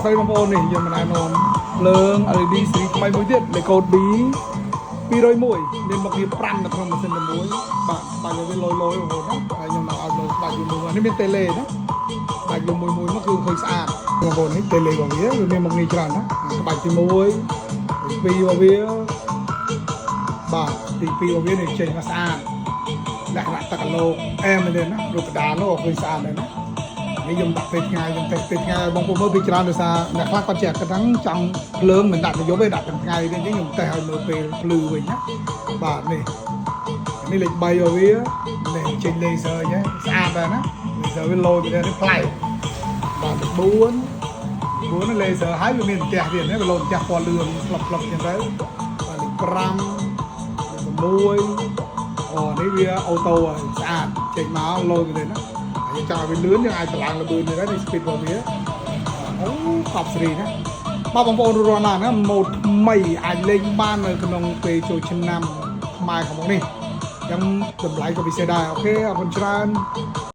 ស្រីបងប្អូននេះយើងមិនណែនាំភ្លើង LED សេរីថ្មីមួយទៀតលេខកូដ B 201មានមកវា5នៅក្នុងម៉ាស៊ីនតែមួយបាទបាច់វាលយបងប្អូនណាហើយខ្ញុំមកឲ្យមើលបាច់មួយនេះមានតេឡេណាបាច់មួយមកគឺឃើញស្អាតបងប្អូននេះតេឡេរបស់វាមានមកនេះច្រើនណាបាច់ទី1 ទី2របស់វាបាទទី2របស់វានេះចេញមកស្អាតលក្ខណៈទឹកអាឡូអែមែនទេណារូបកដាលនោះឃើញស្អាតដែរណានេះខ្ញុំដាក់ពេលថ្ងៃខ្ញុំតែពេលថ្ងៃបងប្អូនមើលពីច្រើនដោយសារអ្នកខ្លះគាត់ចេះគាត់ហ្នឹងចង់ភ្លើងមិនដាក់ទៅយប់ទេដាក់ទៅថ្ងៃវិញខ្ញុំតែឲ្យមើលពេលភ្លឺវិញណាបាទនេះលេខ3របស់វានេះចេញ laser អញ្ចឹងស្អាតដែរណា laser វាលោទៅនេះប្លែកបាទ4 laser ហើយវាមានផ្ទះទៀតណាវាលោផ្ទះពណ៌លឿងស្លុបអញ្ចឹងទៅបាទលេខ5 6អូនេះវាអូតូហើយស្អាតចេញមកលោទៅណាយើងចង់ឲ្យវាលឿនយើងអាចឆ្លងល្បឿននេះដែរនេះ speed របស់វាអូ top 3ណាបាទបងប្អូនរស់ណាណាម៉ូដថ្មីអាចលេងបាននៅក្នុងពេលចូលឆ្នាំខ្មែរខាងមុខនេះអញ្ចឹងតម្លៃក៏ពិសេសដែរអូខេអរគុណច្រើន